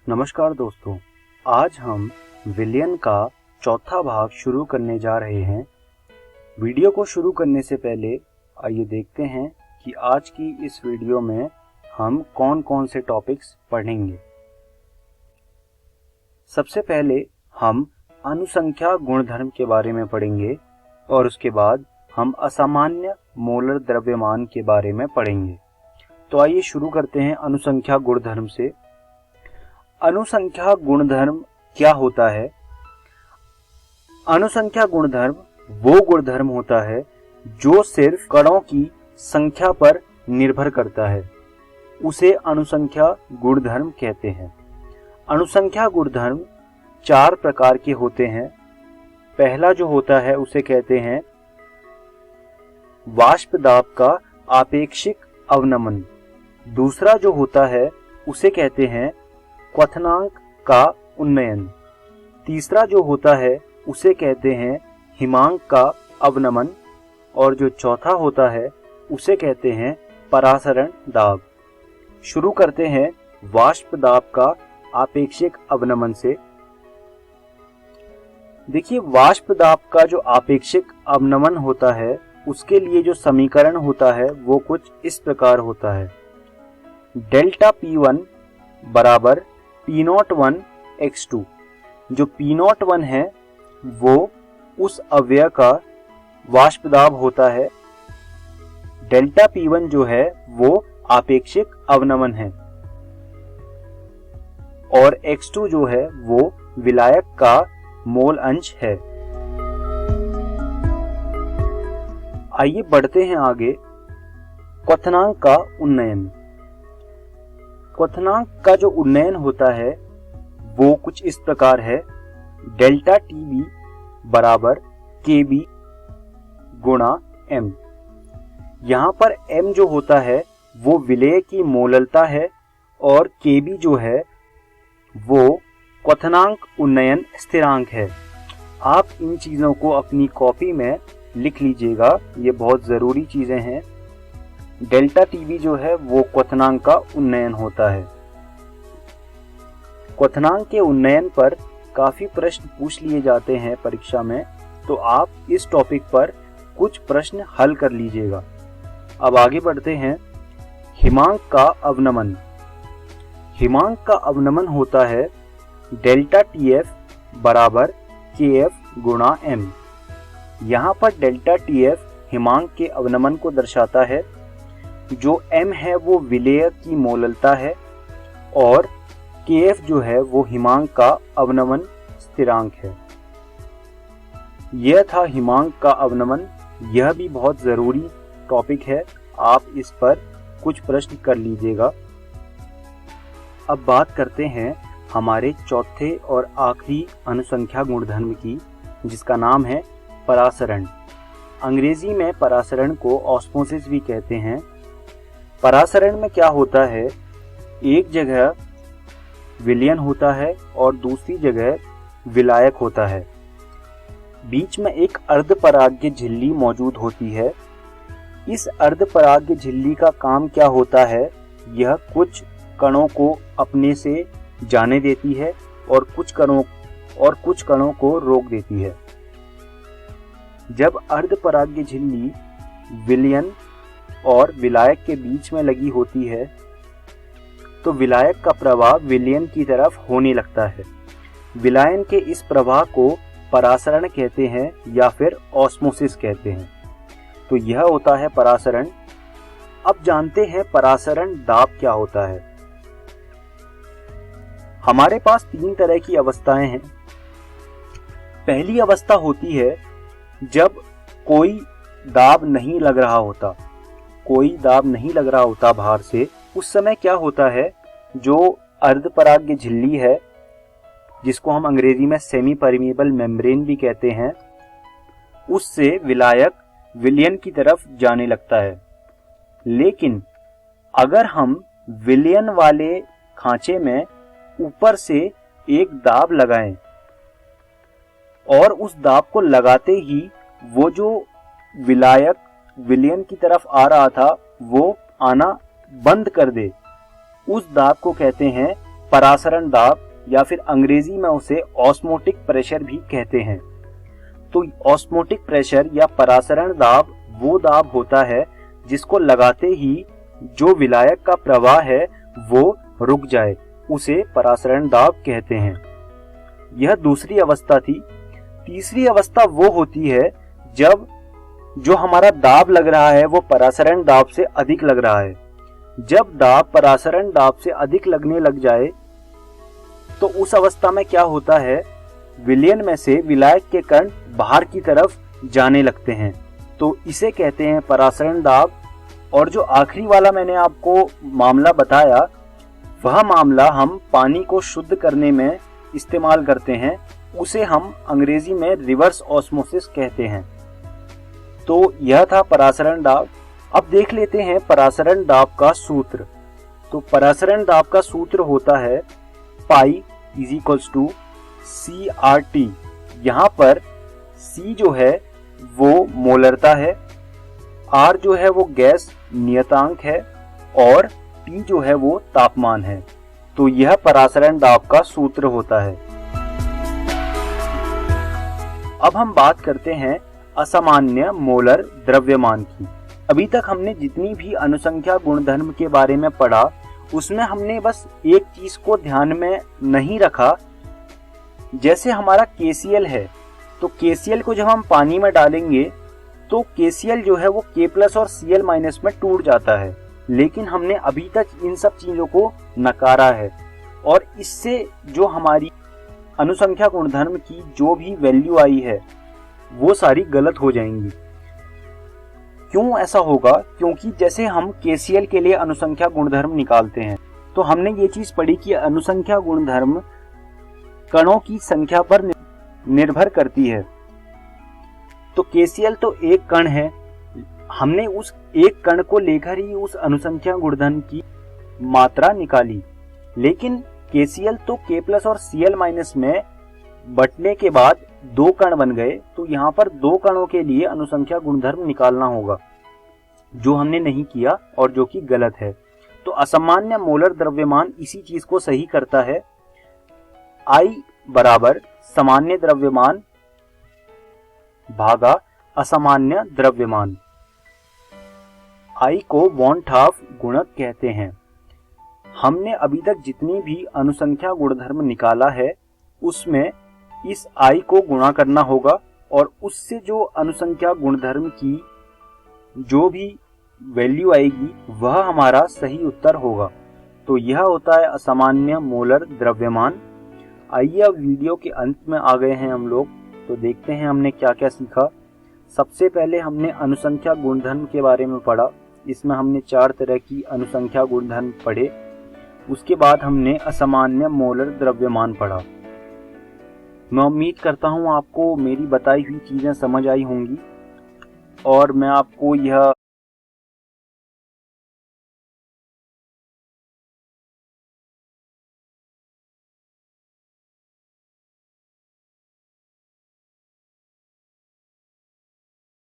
नमस्कार दोस्तों, आज हम विलियन का चौथा भाग शुरू करने जा रहे हैं। वीडियो को शुरू करने से पहले आइए देखते हैं कि आज की इस वीडियो में हम कौन कौन से टॉपिक्स पढ़ेंगे। सबसे पहले हम अनुसंख्या गुणधर्म के बारे में पढ़ेंगे और उसके बाद हम असामान्य मोलर द्रव्यमान के बारे में पढ़ेंगे। तो आइए शुरू करते हैं अनुसंख्या गुणधर्म से। अनुसंख्या गुणधर्म क्या होता है? अनुसंख्या गुणधर्म वो गुणधर्म होता है जो सिर्फ कणों की संख्या पर निर्भर करता है, उसे अनुसंख्या गुणधर्म कहते हैं। अनुसंख्या गुणधर्म 4 प्रकार के होते हैं। पहला जो होता है उसे कहते हैं वाष्प दाब का आपेक्षिक अवनमन। दूसरा जो होता है उसे कहते हैं क्वथनांक का उन्नयन। तीसरा जो होता है उसे कहते हैं हिमांक का अवनमन और जो चौथा होता है उसे कहते हैं परासरण दाब। शुरू करते हैं वाष्प दाब का आपेक्षिक अवनमन से। देखिए, वाष्प दाब का जो आपेक्षिक अवनमन होता है उसके लिए जो समीकरण होता है वो कुछ इस प्रकार होता है। डेल्टा P1 बराबर P01 x2। जो P01 है वो उस अवयव का वाष्प दाब होता है। डेल्टा P1 जो है वो आपेक्षिक अवनमन है और x2 जो है वो विलायक का मोल अंश है। आइए बढ़ते हैं आगे। क्वथनांक का उन्नयन। क्वथनांक का जो उन्नयन होता है वो कुछ इस प्रकार है। डेल्टा TB बराबर KB गुणा M। यहाँ पर M जो होता है वो विलेय की मोललता है और KB जो है वो क्वथनांक उन्नयन स्थिरांक है। आप इन चीज़ों को अपनी कॉपी में लिख लीजिएगा, ये बहुत ज़रूरी चीज़ें हैं। डेल्टा TB जो है वो क्वथनांक का उन्नयन होता है। क्वथनांक के उन्नयन पर काफ़ी प्रश्न पूछ लिए जाते हैं परीक्षा में, तो आप इस टॉपिक पर कुछ प्रश्न हल कर लीजिएगा। अब आगे बढ़ते हैं। हिमांक का अवनमन। हिमांक का अवनमन होता है डेल्टा TF बराबर KF गुणा M। यहाँ पर डेल्टा TF हिमांक के अवनमन को दर्शाता है। जो M है वो विलेय की मोललता है और KF जो है वो हिमांक का अवनमन स्थिरांक है। यह था हिमांक का अवनमन। यह भी बहुत ज़रूरी टॉपिक है, आप इस पर कुछ प्रश्न कर लीजिएगा। अब बात करते हैं हमारे चौथे और आखिरी अनुसंख्या गुणधर्म की, जिसका नाम है परासरण। अंग्रेजी में परासरण को ऑस्मोसिस भी कहते हैं। परासरण में क्या होता है, एक जगह विलयन होता है और दूसरी जगह विलायक होता है। बीच में एक अर्धपराग्य झिल्ली मौजूद होती है। इस अर्धपराग्य झिल्ली का काम क्या होता है, यह कुछ कणों को अपने से जाने देती है और कुछ कणों को रोक देती है। जब अर्धपराग्य झिल्ली विलयन और विलायक के बीच में लगी होती है तो विलायक का प्रवाह विलयन की तरफ होने लगता है। विलायन के इस प्रवाह को परासरण कहते हैं या फिर ऑस्मोसिस कहते हैं। तो यह होता है परासरण। अब जानते हैं परासरण दाब क्या होता है। हमारे पास 3 तरह की अवस्थाएं हैं। पहली अवस्था होती है जब कोई दाब नहीं लग रहा होता बाहर से। उस समय क्या होता है, जो अर्धपराग्य झिल्ली है जिसको हम अंग्रेजी में सेमी परमिएबल मेम्ब्रेन भी कहते हैं, उससे विलायक विलयन की तरफ जाने लगता है। लेकिन अगर हम विलयन वाले खांचे में ऊपर से एक दाब लगाएं और उस दाब को लगाते ही वो जो विलायक विलयन की तरफ आ रहा था वो आना बंद कर दे, उस दाब को कहते हैं परासरण दाब या फिर अंग्रेजी में उसे ऑस्मोटिक प्रेशर भी कहते हैं। तो ऑस्मोटिक प्रेशर या परासरण दाब वो दाब होता है जिसको लगाते ही जो विलायक का प्रवाह है वो रुक जाए, उसे परासरण दाब कहते हैं। यह दूसरी अवस्था थी। तीसरी अवस्था वो होती है जब जो हमारा दाब लग रहा है वो परासरण दाब से अधिक लग रहा है। जब दाब परासरण दाब से अधिक लगने लग जाए तो उस अवस्था में क्या होता है, विलयन में से विलायक के कण बाहर की तरफ जाने लगते हैं, तो इसे कहते हैं परासरण दाब। और जो आखिरी वाला मैंने आपको मामला बताया, वह मामला हम पानी को शुद्ध करने में इस्तेमाल करते हैं, उसे हम अंग्रेजी में रिवर्स ऑस्मोसिस कहते हैं। तो यह था परासरण दाब। अब देख लेते हैं परासरण दाब का सूत्र। तो परासरण दाब का सूत्र होता है pi is equals to CRT। यहाँ पर C जो है वो मोलरता है, R जो है वो गैस नियतांक है और T जो है वो तापमान है। तो यह परासरण दाब का सूत्र होता है। अब हम बात करते हैं असामान्य मोलर द्रव्यमान की। अभी तक हमने जितनी भी अनुसंख्या गुणधर्म के बारे में पढ़ा उसमें हमने बस एक चीज को ध्यान में नहीं रखा। जैसे हमारा KCl है, तो KCl को जब हम पानी में डालेंगे तो KCl जो है वो K+ और Cl- में टूट जाता है, लेकिन हमने अभी तक इन सब चीजों को नकारा है और इससे जो हमारी अनुसंख्या गुणधर्म की जो भी वैल्यू आई है वो सारी गलत हो जाएंगी। क्यों ऐसा होगा? क्योंकि जैसे हम KCl के लिए अनुसंख्या गुणधर्म निकालते हैं तो हमने ये चीज पढ़ी कि अनुसंख्या गुणधर्म कणों की संख्या पर निर्भर करती है। तो KCl तो एक कण है, हमने उस एक कण को लेकर ही उस अनुसंख्या गुणधर्म की मात्रा निकाली, लेकिन KCl तो K+ और Cl- में बटने के बाद दो कण बन गए, तो यहाँ पर दो कणों के लिए अनुसंख्या गुणधर्म निकालना होगा, जो हमने नहीं किया और जो कि गलत है। तो असामान्य मोलर द्रव्यमान इसी चीज को सही करता है। I बराबर सामान्य द्रव्यमान भागा असामान्य द्रव्यमान। I को वॉन हाफ गुणक कहते हैं। हमने अभी तक जितनी भी अनुसंख्या गुणधर्म निकाला है उसमें इस I को गुणा करना होगा और उससे जो अनुसंख्या गुणधर्म की जो भी वैल्यू आएगी वह हमारा सही उत्तर होगा। तो यह होता है असामान्य मोलर द्रव्यमान। आइए अब वीडियो के अंत में आ गए हैं हम लोग, तो देखते हैं हमने क्या क्या सीखा। सबसे पहले हमने अनुसंख्या गुणधर्म के बारे में पढ़ा। इसमें हमने 4 तरह की अनुसंख्या गुणधर्म पढ़े। उसके बाद हमने असामान्य मोलर द्रव्यमान पढ़ा। मैं उम्मीद करता हूँ आपको मेरी बताई हुई चीज़ें समझ आई होंगी और मैं आपको यह